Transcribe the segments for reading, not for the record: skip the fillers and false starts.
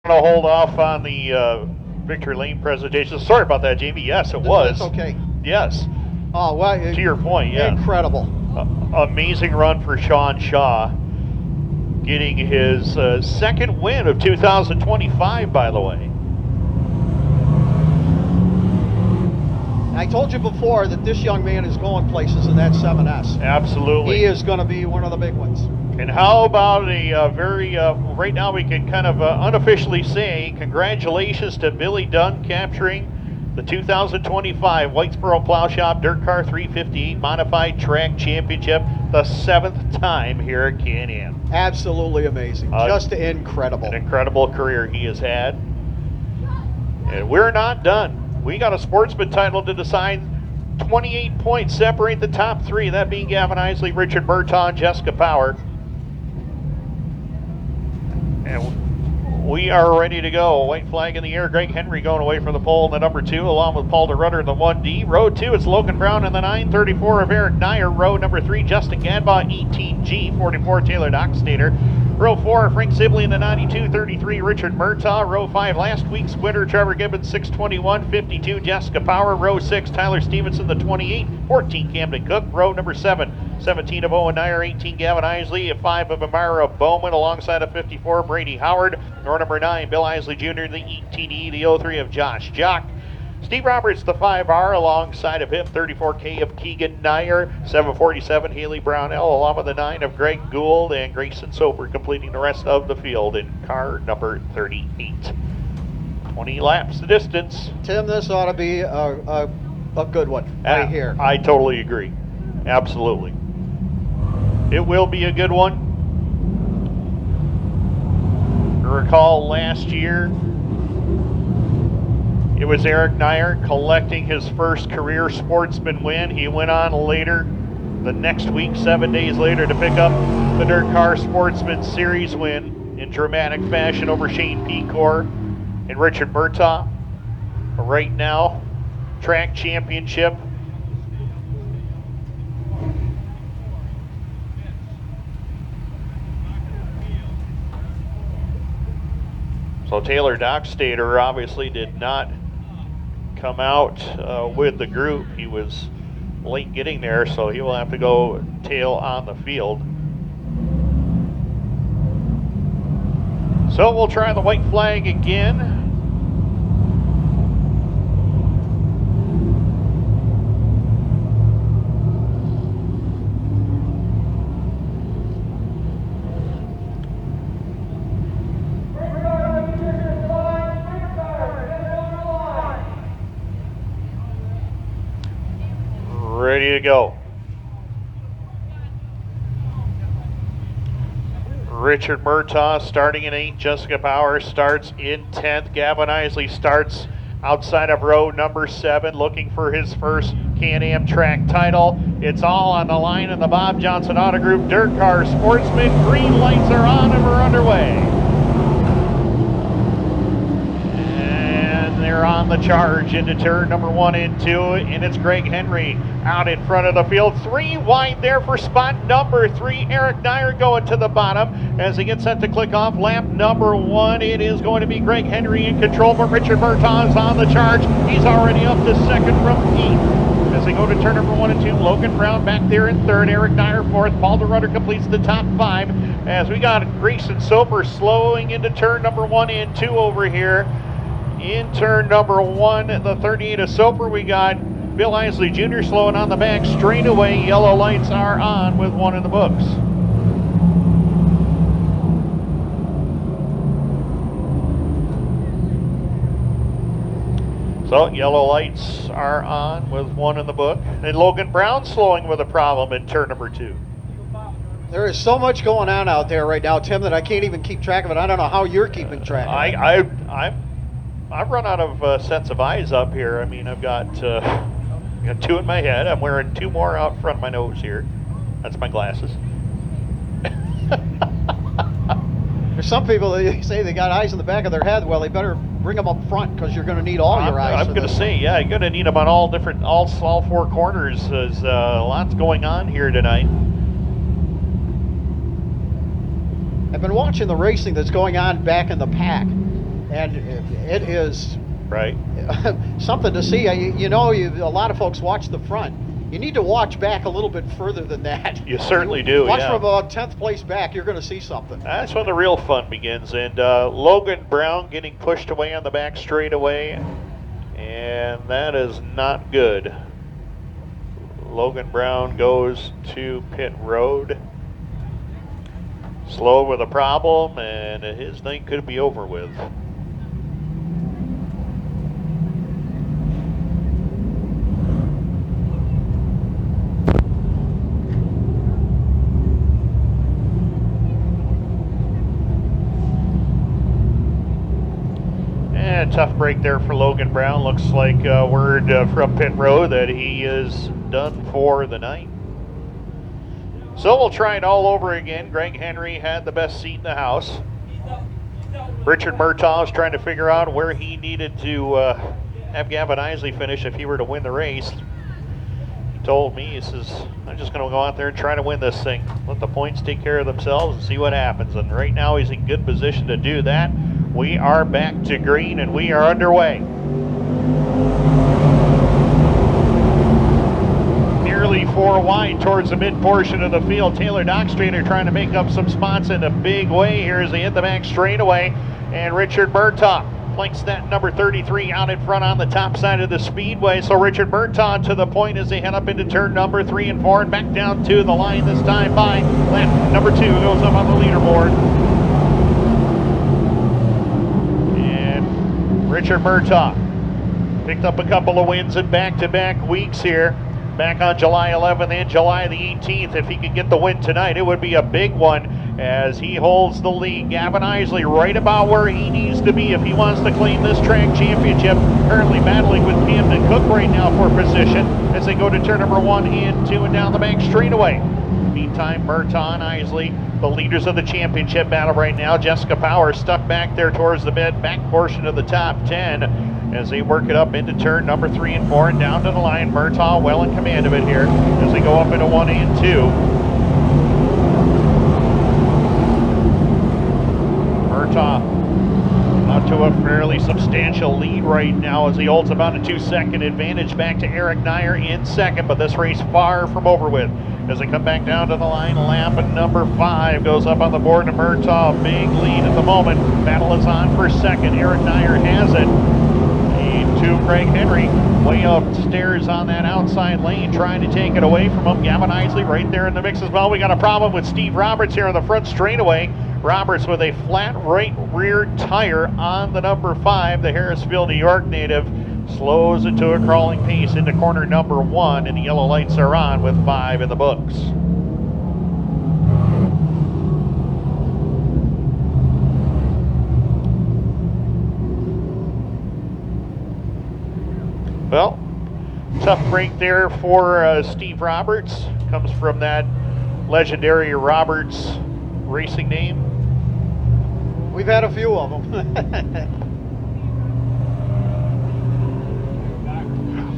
To hold off on the Victory Lane presentation. Sorry about that, Jamie. Yes, it was. That's okay. Yes. Oh, well. To your point, yeah. Incredible. Amazing run for Sean Shaw. Getting his second win of 2025, by the way. I told you before that this young man is going places in that 7S. Absolutely. He is going to be one of the big ones. And how about a very, right now we can kind of unofficially say congratulations to Billy Dunn capturing the 2025 Whitesboro Plow Shop Dirt Car 358 Modified Track Championship, the 7th time here at Can-Am. Absolutely amazing. Just incredible. An incredible career he has had. And we're not done. We got a Sportsman title to decide. 28 points separate the top three, that being Gavin Eisele, Richard Murtaugh, and Jessica Power. And we are ready to go. White flag in the air. Greg Henry going away from the pole in the number 2, along with Paul DeRuyter in the 1D. Row 2, it's Logan Brown in the 934 of Eric Nier. Row number 3, Justin Gadbaw, 18G, 44, Taylor Doxtater. Row 4, Frank Sibley in the 92-33, Richard Murtaugh. Row 5, last week's winner, Trevor Gibbons, 621-52, Jessica Power. Row 6, Tyler Stevenson, the 28, 14, Camdin Cook. Row number 7, 17 of Owen Nier, 18, Gavin Eisele, 5 of Eymarah Bowman, alongside of 54, Brady Howard. Row number 9, Billy Eisele Jr., the ETD, the 03 of Joshua Jock. Steve Roberts, the 5R, alongside of him, 34K of Keegan Nier, 747 Haily Brownell, along with the 9 of Gregory Gould, and Grayson Soper completing the rest of the field in car number 38. 20 laps the distance. Tim, this ought to be a good one right here. I totally agree. Absolutely. It will be a good one. Recall last year, it was Eric Nier collecting his first career Sportsman win. He went on later, the next week, 7 days later, to pick up the DIRTcar Sportsman Series win in dramatic fashion over Shane Pecor and Richard Murtaugh. Right now, track championship. So Taylor Doxtater obviously did not come out with the group. He was late getting there, so he will have to go tail on the field. So we'll try the white flag again. Ready to go. Richard Murtaugh starting in 8th. Jessica Power starts in 10th. Gavin Eisele starts outside of row number 7, looking for his first Can-Am track title. It's all on the line in the Bob Johnson Auto Group DIRTcar Sportsman. Green lights are on and we're underway. They're on the charge into turn number 1 and 2, and it's Greg Henry out in front of the field. 3 wide there for spot number 3. Eric Nier going to the bottom as he gets set to click off lap number 1. It is going to be Greg Henry in control, but Richard Murtaugh is on the charge. He's already up to second from 8th. As they go to turn number 1 and 2, Logan Brown back there in 3rd, Eric Nier 4th. Paul DeRuyter completes the top 5 as we got Grayson Soper slowing into turn number 1 and 2 over here. In turn number 1, the 38 of Soper, we got Billy Eisele Jr. slowing on the back straightaway. Yellow lights are on with 1 in the books. So yellow lights are on with 1 in the book. And Logan Brown slowing with a problem in turn number 2. There is so much going on out there right now, Tim, that I can't even keep track of it. I don't know how you're keeping track of it. I've run out of sets of eyes up here. I mean, I've got 2 in my head. I'm wearing 2 more out front of my nose here. That's my glasses. There's some people that say they got eyes in the back of their head. Well, they better bring them up front because you're going to need all your eyes. I'm going to say, yeah, you're going to need them on all 4 corners. There's lots going on here tonight. I've been watching the racing that's going on back in the pack. and it is right something to see. A lot of folks watch the front. You need to watch back a little bit further than that. You certainly do. Watch from about 10th place back, you're going to see something. That's when the real fun begins. And Logan Brown getting pushed away on the back straightaway, and that is not good. Logan Brown goes to pit road. Slow with a problem, and his night could be over with. And a tough break there for Logan Brown. Looks like word from pit road that he is done for the night. So we'll try it all over again. Greg Henry had the best seat in the house. Richard Murtaugh is trying to figure out where he needed to have Gavin Eisele finish if he were to win the race. He told me, he says, I'm just going to go out there and try to win this thing. Let the points take care of themselves and see what happens. And right now he's in good position to do that. We are back to green and we are underway. Nearly 4 wide towards the mid portion of the field. Taylor Doxtater trying to make up some spots in a big way here as they hit the back straightaway. And Richard Murtaugh flanks that number 33 out in front on the top side of the speedway. So Richard Murtaugh to the point as they head up into turn number 3 and 4 and back down to the line this time by lap number 2 goes up on the leaderboard. And Richard Murtaugh picked up a couple of wins in back-to-back weeks here. Back on July 11th and July the 18th. If he could get the win tonight, it would be a big one as he holds the lead. Gavin Eisele right about where he needs to be if he wants to claim this track championship. Currently battling with Camdin Cook right now for position as they go to turn number 1 and 2 and down the back straightaway. Meantime, Murtaugh and Eisele, the leaders of the championship battle right now. Jessica Power stuck back there towards the back portion of the top 10. As they work it up into turn number 3 and 4 and down to the line. Murtaugh well in command of it here as they go up into 1 and 2. Murtaugh out to a fairly substantial lead right now as he holds about a 2-second advantage back to Eric Nier in second, but this race far from over with. As they come back down to the line, lap number 5 goes up on the board to Murtaugh. Big lead at the moment. Battle is on for second. Eric Nier has it. To Craig Henry, way upstairs on that outside lane, trying to take it away from him. Gavin Eisele right there in the mix as well. We got a problem with Steve Roberts here on the front straightaway. Roberts with a flat right rear tire on the number 5. The Harrisville, New York native slows it to a crawling pace into corner number 1, and the yellow lights are on with 5 in the books. Well, tough break there for Steve Roberts. Comes from that legendary Roberts racing name. We've had a few of them.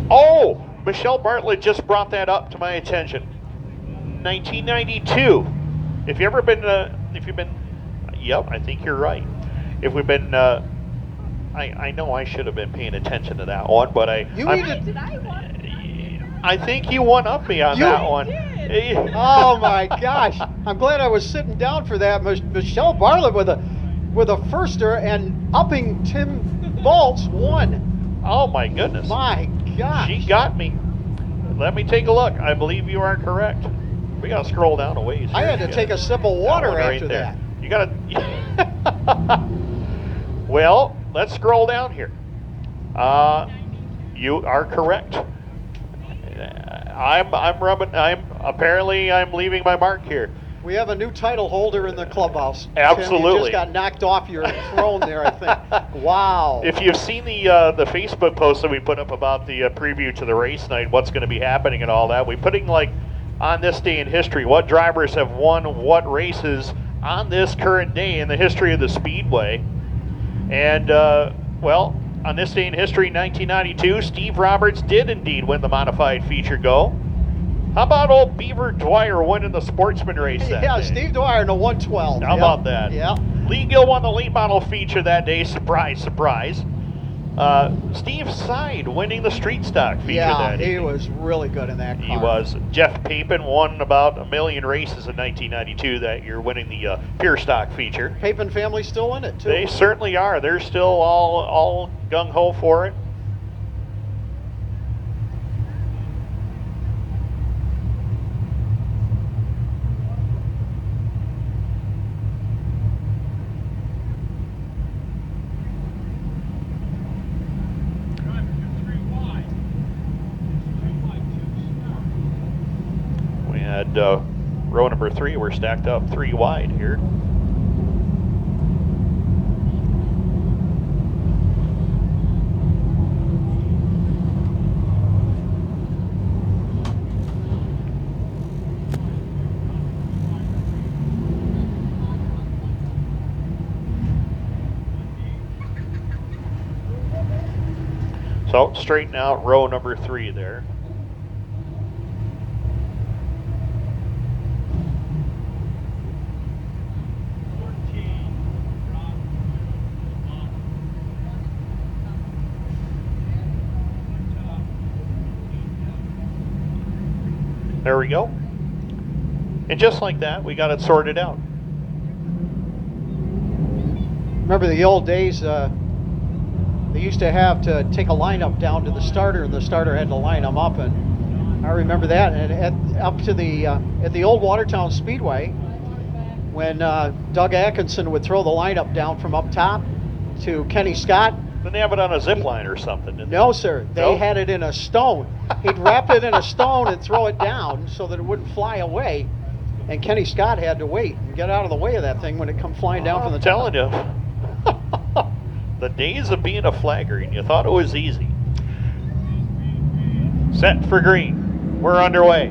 Oh, Michelle Bartlett just brought that up to my attention. 1992. If you've been, yep, I think you're right. If we've been, I know I should have been paying attention to that one, but I think you one up me on that one. Oh my gosh! I'm glad I was sitting down for that. Michelle Bartlett with a firster and upping Tim Baltz 1. Oh my goodness! My gosh! She got me. Let me take a look. I believe you are correct. We gotta scroll down a ways. I had to take a sip of water after that. You gotta. Well, let's scroll down here. You are correct. I'm leaving my mark here. We have a new title holder in the clubhouse. Absolutely. Tim, you just got knocked off your throne there, I think. Wow. If you've seen the Facebook post that we put up about the preview to the race night, what's going to be happening and all that, we putting like on this day in history, what drivers have won what races on this current day in the history of the Speedway. And, well, on this day in history, 1992, Steve Roberts did indeed win the modified feature go. How about old Beaver Dwyer winning the Sportsman race that Yeah, day? Steve Dwyer in the 112. How about that? Yeah. Lee Gill won the late model feature that day. Surprise, surprise. Steve Side winning the street stock feature that he evening. was really good in that car. He was. Jeff Papin won about 1 million races in 1992 that year, winning the pure stock feature. Papin family still in it, too. They certainly are. They're still all gung-ho for it. And row number 3, we're stacked up 3 wide here. So straighten out row number 3 there. There we go. And just like that, we got it sorted out. Remember the old days, they used to have to take a lineup down to the starter, and the starter had to line them up, and I remember that. And up to the at the old Watertown Speedway, when Doug Atkinson would throw the lineup down from up top to Kenny Scott. Didn't they have it on a zip line or something? No, sir. They had it in a stone. He'd wrap it in a stone and throw it down so that it wouldn't fly away. And Kenny Scott had to wait and get out of the way of that thing when it come flying down from the top. I'm telling you. The days of being a flagger, and you thought it was easy. Set for green. We're underway.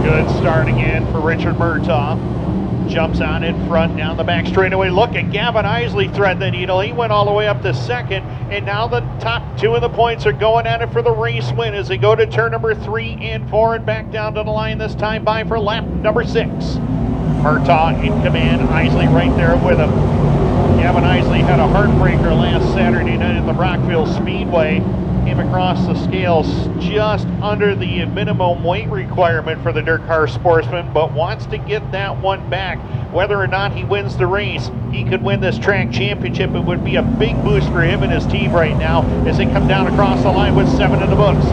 Good start again for Richard Murtaugh. Jumps on in front, down the back straightaway. Look at Gavin Eisele thread the needle. He went all the way up to second, and now the top 2 of the points are going at it for the race win as they go to turn number 3 and 4 and back down to the line this time by for lap number 6. Murtaugh in command, Eisele right there with him. Gavin Eisele had a heartbreaker last Saturday night at the Rockville Speedway. Came across the scales just under the minimum weight requirement for the DIRTcar Sportsman, but wants to get that one back. Whether or not he wins the race, he could win this track championship. It would be a big boost for him and his team right now as they come down across the line with 7 in the books.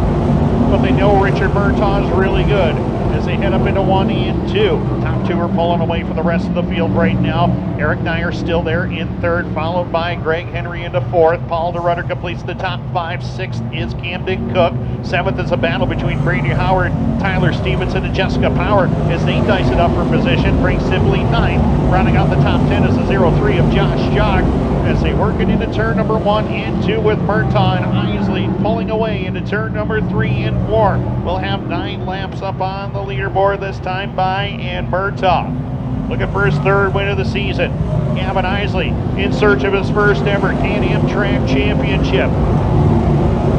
But they know Richard Murtaugh is really good as they head up into 1 and 2. Top 2 are pulling away from the rest of the field right now. Eric Nier still there in 3rd, followed by Greg Henry into 4th. Paul DeRuyter completes the top 5. 6th is Camdin Cook. 7th is a battle between Brady Howard, Tyler Stevenson, and Jessica Power as they dice it up for position. Frank Sibley 9th. Rounding out the top 10 is the 0-3 of Josh Jock as they work it into turn number 1 and 2 with Murtaugh and Eisele pulling away into turn number 3 and 4. We'll have 9 laps up on the leaderboard this time by and Murtaugh looking for his 3rd win of the season. Gavin Eisele in search of his first ever Can-Am Track Championship.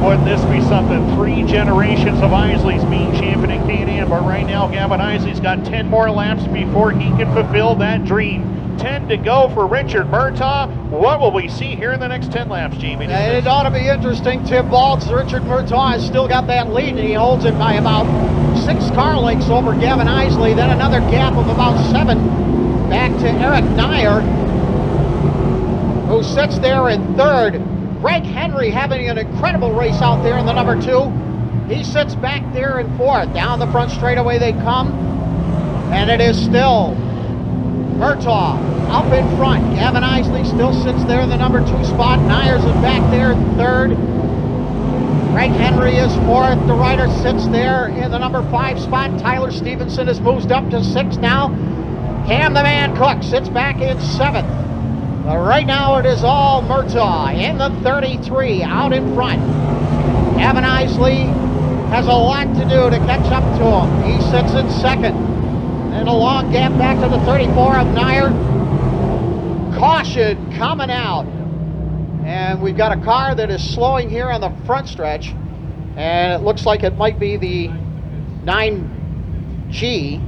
Wouldn't this be something? 3 generations of Eisele's being champion in Can-Am, but right now Gavin Eisele's got 10 more laps before he can fulfill that dream. 10 to go for Richard Murtaugh. What will we see here in the next 10 laps, Jamie? It ought to be interesting. Tim Baltz, Richard Murtaugh has still got that lead, and he holds it by about 6 car lengths over Gavin Eisele. Then another gap of about 7 back to Eric Nier, who sits there in 3rd. Greg Henry having an incredible race out there in the number 2. He sits back there in 4th. Down the front straightaway they come, and it is still Murtaugh up in front. Gavin Eisele still sits there in the number 2 spot. Niers is back there in 3rd. Greg Henry is 4th. DeRuyter sits there in the number 5 spot. Tyler Stevenson has moved up to 6th now. Camdin Cook sits back in 7th. But right now it is all Murtaugh in the 33 out in front. Gavin Eisele has a lot to do to catch up to him. He sits in 2nd. And a long gap back to the 34 of Nier. Caution coming out. And we've got a car that is slowing here on the front stretch. And it looks like it might be the 9G.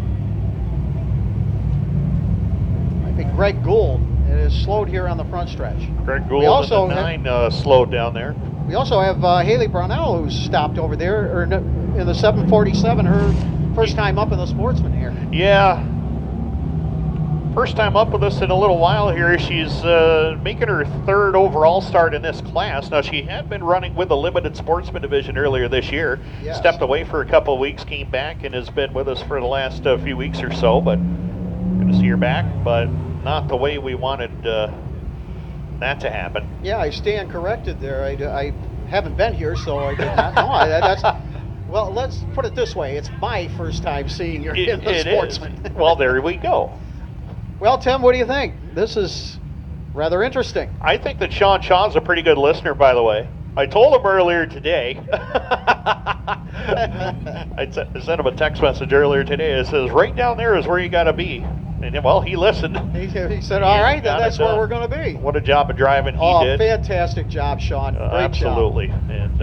Greg Gould. It is slowed here on the front stretch. Greg Gould in the 9 slowed down there. We also have Haily Brownell, who's stopped over there in the 747, her first time up in the Sportsman here. Yeah. First time up with us in a little while here. She's making her 3rd overall start in this class. Now, she had been running with the limited Sportsman division earlier this year. Yes. Stepped away for a couple of weeks, came back, and has been with us for the last few weeks or so. But good to see her back, but not the way we wanted that to happen. Yeah, I stand corrected there. I haven't been here, so I did not know. That's, well, let's put it this way. It's my first time seeing you in the Sportsman. Well, there we go. Well, Tim, what do you think? This is rather interesting. I think that Sean Shaw's a pretty good listener, by the way. I told him earlier today. I sent him a text message earlier today. It says, right down there is where you got to be. And, well, he listened. He said, all right, then that's where we're going to be. What a job of driving he did. Oh, fantastic job, Sean. Great absolutely. job. And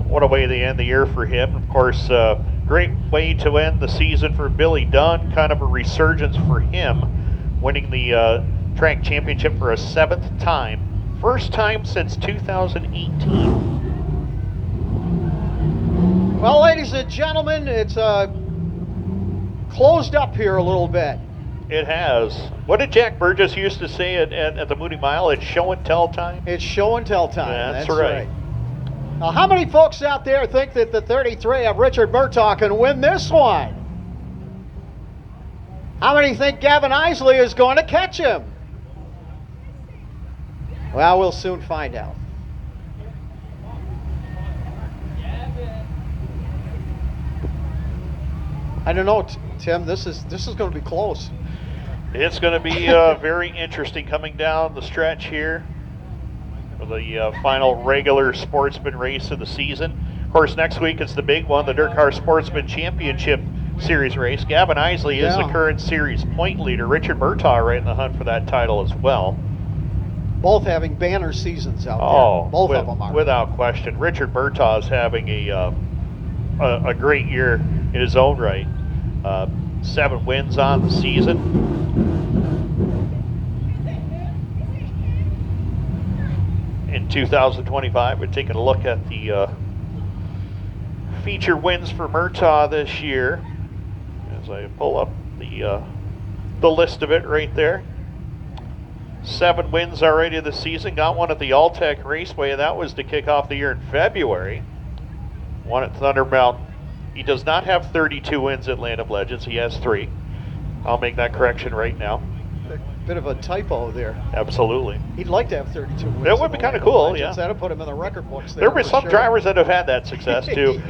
what a way to end the year for him. Of course, great way to end the season for Billy Dunn. Kind of a resurgence for him, winning the track championship for a 7th time. First time since 2018. Well, ladies and gentlemen, it's closed up here a little bit. It has. What did Jack Burgess used to say at the Moody Mile? It's show and tell time? It's show and tell time. That's right. Now, how many folks out there think that the 33 of Richard Murtaugh can win this one? How many think Gavin Eisele is going to catch him? Well, we'll soon find out. I don't know, Tim. This is going to be close. It's going to be very interesting coming down the stretch here for the final regular Sportsman race of the season. Of course, next week it's the big one, the DIRTcar Sportsman Championship Series race. Gavin Eisele is the current series point leader. Richard Murtaugh right in the hunt for that title as well. Both having banner seasons out there. Both of them are. Without question. Richard Murtaugh is having a great year in his own right. 7 wins on the season. In 2025, we're taking a look at the feature wins for Murtaugh this year. As I pull up the list of it right there. 7 wins already this season. Got one at the Alltech Raceway. That was to kick off the year in February. One at Thunder Mountain. He does not have 32 wins at Land of Legends. He has 3. I'll make that correction right now. A bit of a typo there. Absolutely. He'd like to have 32 wins. That would be kind of cool, yeah. That'd put him in the record books. There were some drivers that have had that success too.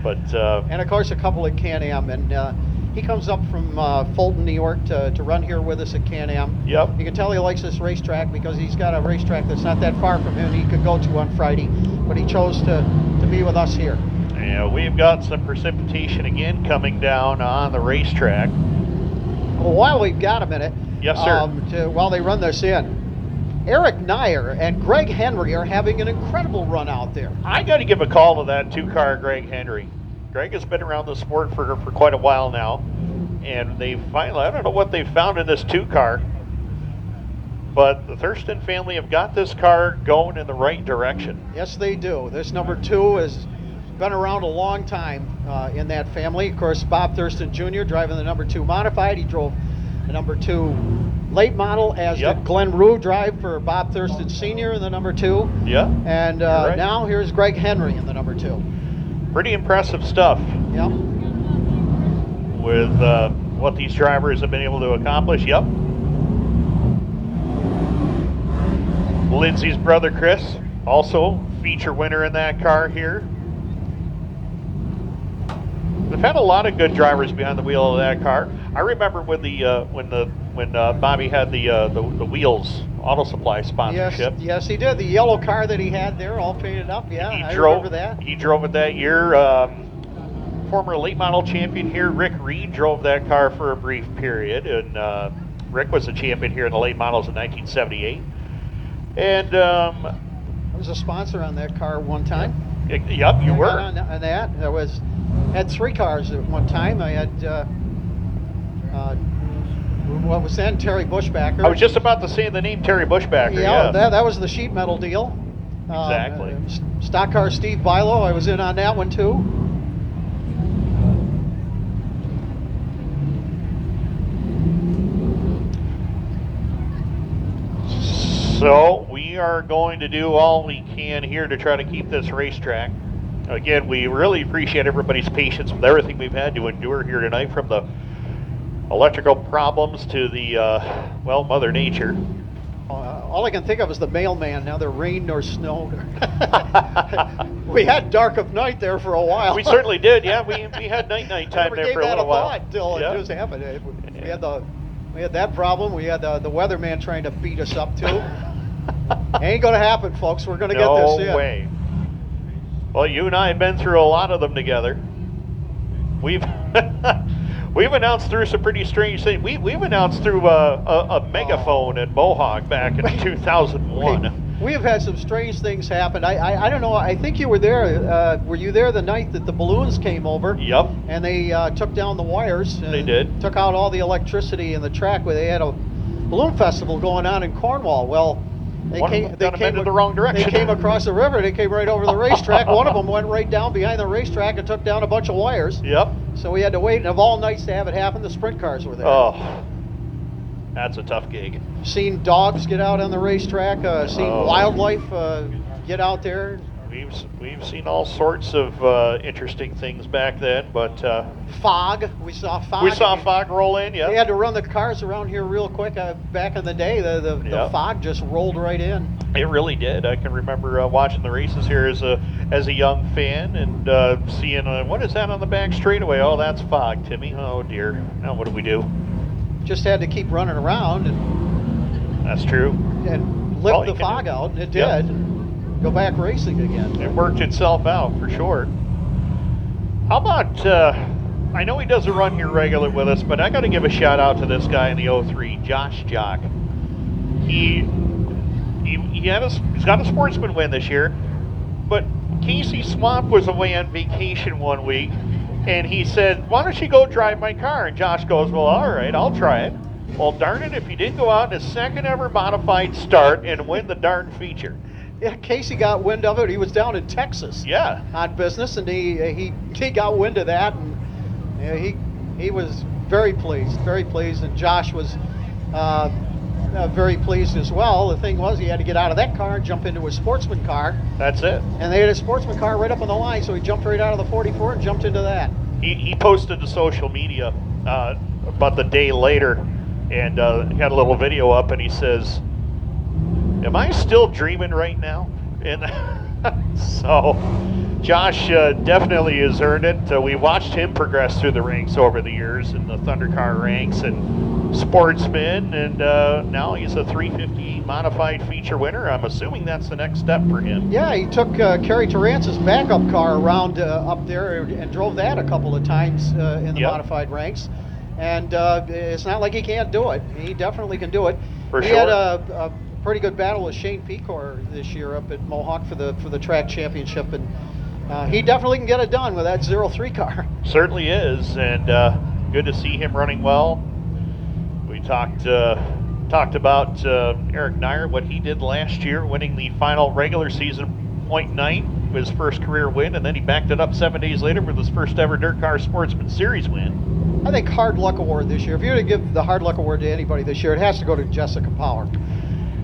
But and of course a couple at Can-Am, and he comes up from Fulton, New York to run here with us at Can-Am. Yep. You can tell he likes this racetrack because he's got a racetrack that's not that far from him he could go to on Friday, but he chose to be with us here. Yeah, we've got some precipitation again coming down on the racetrack. Well, while we've got a minute, yes, sir. While they run this in, Eric Nier and Greg Henry are having an incredible run out there. I got to give a call to that 2-car Greg Henry. Greg has been around the sport for quite a while now, and they finally, I don't know what they found in this 2-car, but the Thurston family have got this car going in the right direction. Yes, they do. This number 2 has been around a long time in that family. Of course, Bob Thurston Jr. driving the number 2 modified. He drove the number 2 late model, as did Glenn Rue drive for Bob Thurston Sr. in the number 2. Yeah. And now here's Greg Henry in the number 2. Pretty impressive stuff. Yep. With what these drivers have been able to accomplish. Yep. Lindsay's brother Chris, also feature winner in that car here. We've had a lot of good drivers behind the wheel of that car. I remember when Bobby had the wheels auto supply sponsorship. Yes, he did. The yellow car that he had there, all painted up. Yeah, I remember that. He drove it that year. Former late model champion here, Rick Reed, drove that car for a brief period, and Rick was a champion here in the late models in 1978. And I was a sponsor on that car one time. Yep, you were. On that, had 3 cars at one time. I had what was then Terry Bushbacker. I was just about to say the name Terry Bushbacker. Yeah, that was the sheet metal deal. Exactly. Stock car Steve Bilo, I was in on that one too. So we are going to do all we can here to try to keep this racetrack. Again, we really appreciate everybody's patience with everything we've had to endure here tonight, from the electrical problems to the, well, Mother Nature. All I can think of is the mailman, neither rain nor snow. We had dark of night there for a while. We certainly did, yeah. We had night time there for a little while. Until it just happened. We had that problem. We had the weatherman trying to beat us up too. Ain't gonna happen, folks. We're gonna get this in. No way. Well, you and I have been through a lot of them together. We've we've announced through some pretty strange things. We've announced through a megaphone at Mohawk back in 2001. We have had some strange things happen. I don't know. I think you were there. Were you there the night that the balloons came over? Yep. And they took down the wires. They did. Took out all the electricity in the track where they had a balloon festival going on in Cornwall. Well, they came in the wrong direction. They came across the river. They came right over the racetrack. One of them went right down behind the racetrack and took down a bunch of wires. Yep. So we had to wait. And of all nights to have it happen, the sprint cars were there. Oh, that's a tough gig. Seen dogs get out on the racetrack. Seen wildlife get out there. We've seen all sorts of interesting things back then, but fog. We saw fog. We saw fog roll in. Yeah. They had to run the cars around here real quick. Back in the day, the fog just rolled right in. It really did. I can remember watching the races here as a young fan and seeing what is that on the back straightaway? Oh, that's fog, Timmy. Oh dear. Now what do we do? Just had to keep running around and. That's true. And lift the fog out, and it did. Yep. Go back racing again. It worked itself out for sure. How about, I know he doesn't run here regular with us, but I got to give a shout out to this guy in the 03, Josh Jock. He's got a Sportsman win this year, but Casey Swamp was away on vacation one week, and he said, why don't you go drive my car? And Josh goes, well, all right, I'll try it. Well, darn it, if he didn't go out in his second ever modified start and win the darn feature. Yeah, Casey got wind of it. He was down in Texas. Yeah. On business, and he got wind of that, and he was very pleased, and Josh was very pleased as well. The thing was, he had to get out of that car and jump into his Sportsman car. That's it. And they had a Sportsman car right up on the line, so he jumped right out of the 44 and jumped into that. He posted to social media about the day later, and had a little video up, and he says, am I still dreaming right now? And so Josh definitely has earned it. We watched him progress through the ranks over the years in the Thundercar ranks and Sportsman, and now he's a 350 modified feature winner. I'm assuming that's the next step for him. Yeah, he took Kerry Tarantz's backup car around up there and drove that a couple of times in the modified ranks. And it's not like he can't do it. He definitely can do it. For he sure. Had a pretty good battle with Shane Pecor this year up at Mohawk for the track championship, and he definitely can get it done with that 03 car. Certainly is, and good to see him running well. We talked about Eric Nier, what he did last year, winning the final regular season .9, his first career win, and then he backed it up 7 days later with his first ever DIRTcar Sportsman Series win. I think Hard Luck Award this year, if you're to give the Hard Luck Award to anybody this year, it has to go to Jessica Power.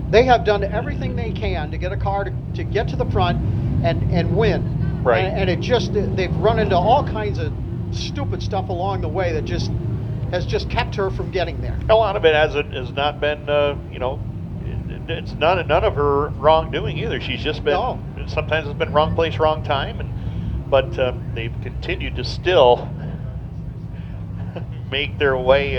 They have done everything they can to get a car to get to the front and win. Right. And it just, they've run into all kinds of stupid stuff along the way that just has just kept her from getting there. A lot of it has not been, it's none of her wrongdoing either. She's just been, sometimes it's been wrong place, wrong time, but they've continued to still make their way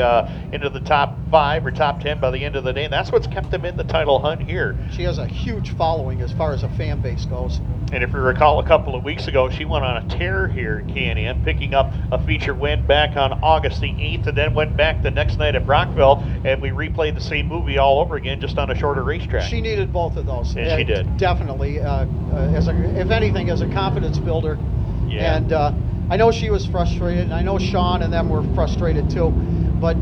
into the top 5 or top 10 by the end of the day. And that's what's kept them in the title hunt here. She has a huge following as far as a fan base goes. And if you recall, a couple of weeks ago, she went on a tear here at Can-Am, picking up a feature win back on August the 8th, and then went back the next night at Brockville, and we replayed the same movie all over again, just on a shorter racetrack. She needed both of those. And she did. Definitely. If anything, as a confidence builder. Yeah. And I know she was frustrated, and I know Sean and them were frustrated too. But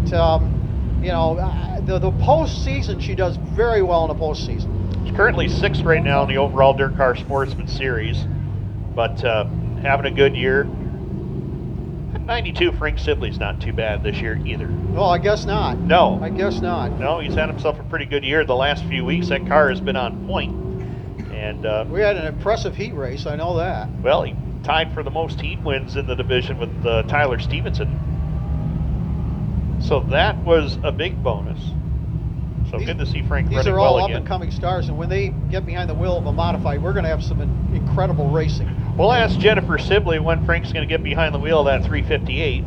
you know, the postseason, she does very well in the postseason. She's currently 6th right now in the overall DIRTcar Sportsman Series, but having a good year. 92 Frank Sibley's not too bad this year either. Well, I guess not. No. I guess not. No, he's had himself a pretty good year. The last few weeks, that car has been on point. And we had an impressive heat race, I know that. Well, he tied for the most heat wins in the division with Tyler Stevenson. So that was a big bonus. So good to see Frank running well again. These are all up-and-coming stars, and when they get behind the wheel of a modified, we're going to have some incredible racing. We'll ask Jennifer Sibley when Frank's going to get behind the wheel of that 358.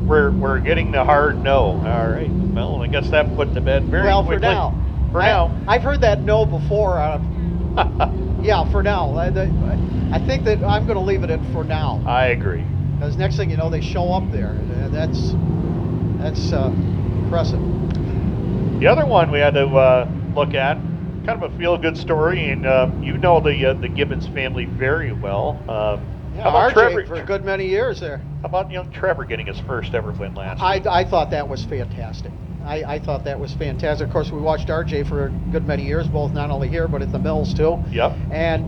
We're getting the hard no. All right. Well, I guess that put to bed very quickly. For now. For now. I've heard that no before. Yeah, for now. I think that I'm going to leave it at for now. I agree. Because next thing you know, they show up there. That's impressive. The other one we had to look at, kind of a feel-good story, and you know the Gibbons family very well. Yeah, how about RJ Trevor, for a good many years there. How about young Trevor getting his first ever win last week? I thought that was fantastic. I thought that was fantastic. Of course, we watched RJ for a good many years, both not only here but at the mills too. Yep. And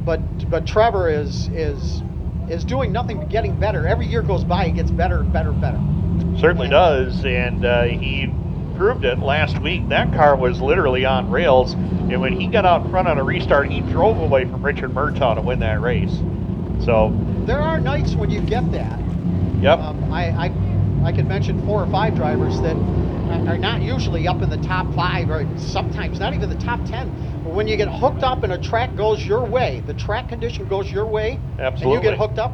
but Trevor is doing nothing but getting better. Every year goes by, he gets better and better and better. Certainly does, and he proved it last week. That car was literally on rails, and when he got out front on a restart, he drove away from Richard Murtaugh to win that race. So there are nights when you get that. Yep. I could mention 4 or 5 drivers that are not usually up in the top 5, or sometimes not even the top 10. But when you get hooked up and a track goes your way, the track condition goes your way, absolutely, and you get hooked up,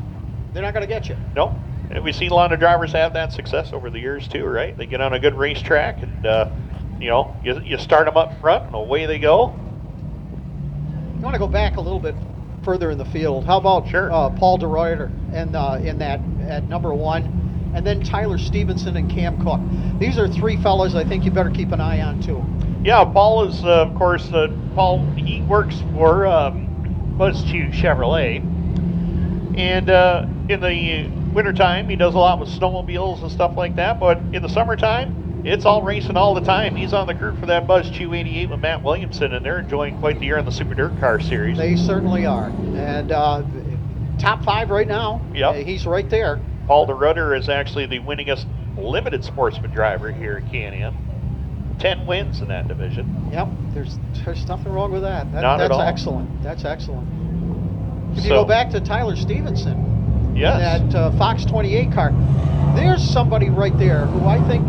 they're not going to get you. Nope. And we've seen a lot of drivers have that success over the years too, right? They get on a good racetrack, and you start them up front, and away they go. You want to go back a little bit further in the field? How about Paul DeRuyter and in that at number 1, and then Tyler Stevenson and Cam Cook. These are 3 fellas I think you better keep an eye on too. Yeah, Paul is of course Paul. He works for Buzz Chew Chevrolet, and in the wintertime, he does a lot with snowmobiles and stuff like that, but in the summertime, it's all racing all the time. He's on the crew for that Buzz Chew 88 with Matt Williamson, and they're enjoying quite the year in the Super DIRTcar series. They certainly are. And top 5 right now. Yep. He's right there. Paul DeRuyter is actually the winningest limited sportsman driver here at Can-Am. 10 wins in that division. Yep, there's nothing wrong with that. Not at all. That's excellent. That's excellent. If you go back to Tyler Stevenson, yes, that Fox 28 car, there's somebody right there who I think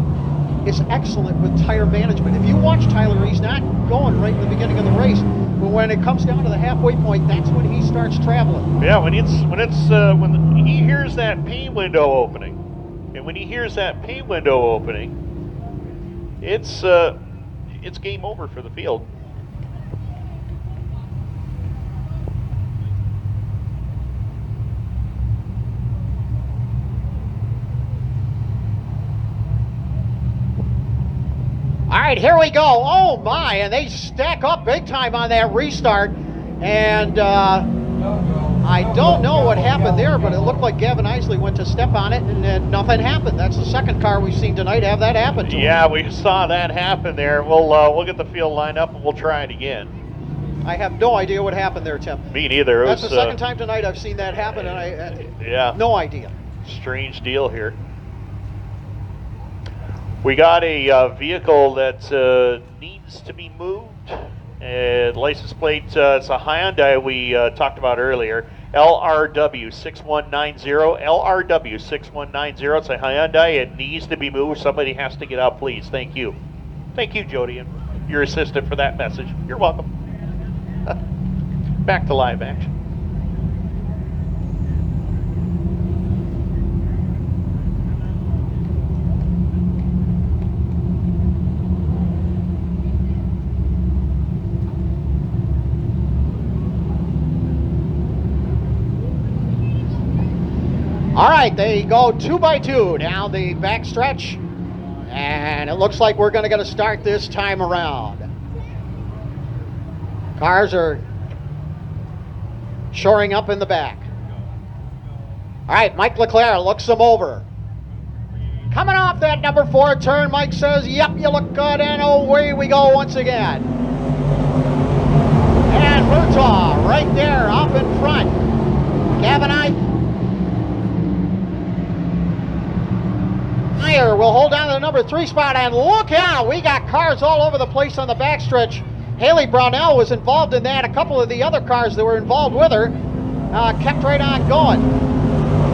is excellent with tire management. If you watch Tyler, he's not going right in the beginning of the race, but when it comes down to the halfway point, that's when he starts traveling. Yeah, when he hears that pay window opening, and when he hears that pay window opening, it's game over for the field. All right, here we go. Oh my, and they stack up big time on that restart. And I don't know what happened there, but it looked like Gavin Eisele went to step on it, and nothing happened. That's the second car we've seen tonight have that happen to him. Yeah, we saw that happen there. We'll get the field lined up and we'll try it again. I have no idea what happened there, Tim. Me neither. That's the second time tonight I've seen that happen, and I no idea. Strange deal here. We got a vehicle that needs to be moved. License plate, it's a Hyundai we talked about earlier. LRW 6190. LRW 6190. It's a Hyundai. It needs to be moved. Somebody has to get out, please. Thank you. Thank you, Jody, and your assistant for that message. You're welcome. Back to live action. All right, they go 2 by 2 down the back stretch, and it looks like we're going to get a start this time around. Cars are shoring up in the back. All right, Mike Leclerc looks them over. Coming off that number 4 turn, Mike says, yep, you look good, and away we go once again. And Murtaugh right there up in front. Gavin Nier will hold on to the number 3 spot, and look out, we got cars all over the place on the backstretch. Haily Brownell was involved in that. A couple of the other cars that were involved with her kept right on going.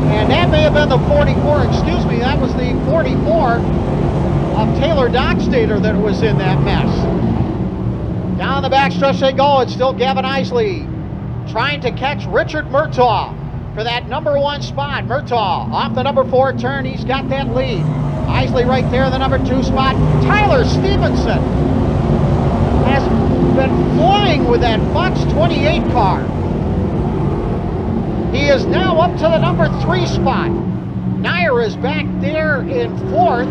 And that may have been the 44, excuse me, that was the 44 of Taylor Doxtater that was in that mess. Down the backstretch they go. It's still Gavin Eisele trying to catch Richard Murtaugh for that number 1 spot. Murtaugh off the number 4 turn, he's got that lead. Eisele right there in the number 2 spot. Tyler Stevenson has been flying with that Fox 28 car. He is now up to the number 3 spot. Nier is back there in 4th.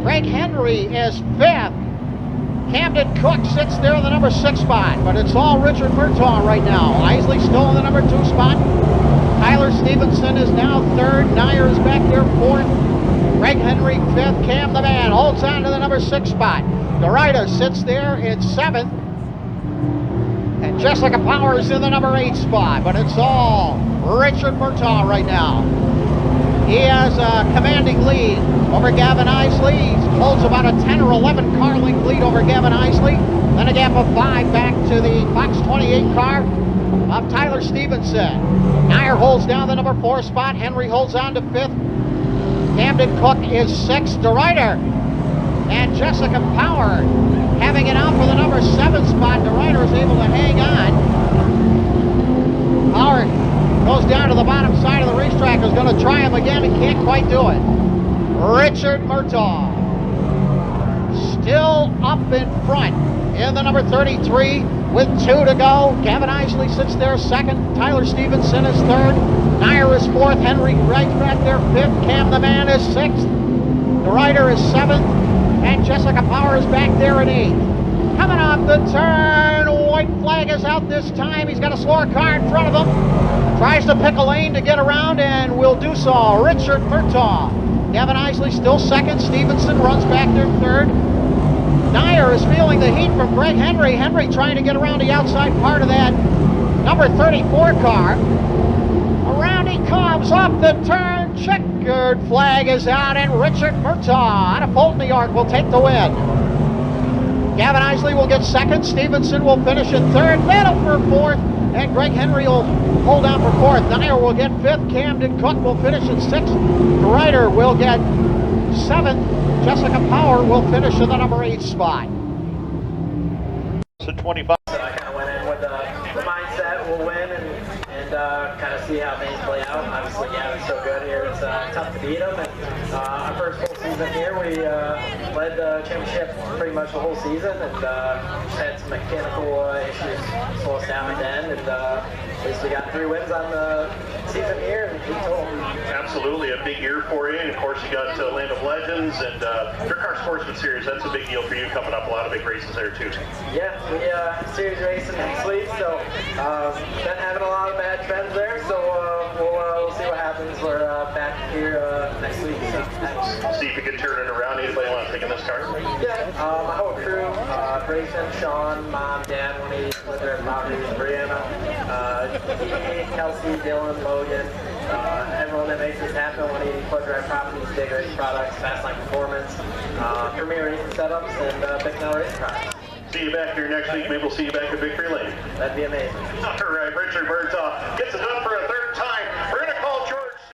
Greg Henry is 5th. Camdin Cook sits there in the number 6 spot, but it's all Richard Murtaugh right now. Eisele still in the number 2 spot. Tyler Stevenson is now 3rd. Nier is back there 4th. Greg Henry 5th. Cam the man holds on to the number 6 spot. DeRuyter sits there in 7th. And Jessica Powers in the number 8 spot, but it's all Richard Murtaugh right now. He has a commanding lead over Gavin Eisele. He holds about a 10 or 11 car length lead over Gavin Eisele. Then a gap of 5 back to the Fox 28 car of Tyler Stevenson. Nier holds down the number 4 spot. Henry holds on to 5th. Camdin Cook is 6th. DeRuyter and Jessica Power having it out for the number 7 spot. DeRuyter is able to hang on. Power goes down to the bottom side of the racetrack, is going to try him again and can't quite do it. Richard Murtaugh still up in front in the number 33 with 2 to go. Gavin Eisele sits there 2nd. Tyler Stevenson is 3rd. Nier is 4th. Henry right back there 5th. Cam the man is 6th. DeRuyter is 7th. And Jessica Power is back there in 8th. Coming off the turn, white flag is out this time. He's got a slower car in front of him. Tries to pick a lane to get around and will do so. Richard Murtaugh. Gavin Eisele still 2nd. Stevenson runs back there 3rd. Nier is feeling the heat from Greg Henry. Henry trying to get around the outside part of that number 34 car. Around he comes off the turn. Checkered flag is out, and Richard Murtaugh out of Fulton, New York will take the win. Gavin Eisele will get 2nd. Stevenson will finish in 3rd. Battle for 4th. And Greg Henry will hold on for 4th. Nier will get 5th. Camdin Cook will finish in 6th. DeRuyter will get 7th. Jessica Power will finish in the number 8 spot. So 25. So I kind of went in with the mindset we'll win and kind of see how things play out. Obviously, Gavin's so good here, it's tough to beat him. And our first full season here, we led the championship pretty much the whole season, and just had some mechanical issues slow us down at the end. And at least we got 3 wins on the season here and 8 total. Absolutely, a big year for you. And of course, you got Land of Legends and DIRTcar Sportsman Series. That's a big deal for you coming up. A lot of big races there too. Yeah, we series racing next week, so been having a lot of bad trends there. So we'll see what happens. We're back here next week. So See if you can turn it around. Anybody want to take in this car? yeah, my whole crew: Grayson, Sean, Mom, Dad, when he lived there at properties, Brianna, Kelsey, Dylan, Logan. Everyone that makes this happen, 180 Club Drive Properties, Big Race Products, Fast Line Performance, Premier Racing Setups, and Big Now Race Cars. See you back here next week. Maybe we'll see you back at Victory Lane. That'd be amazing. All right, Richard Murtaugh gets a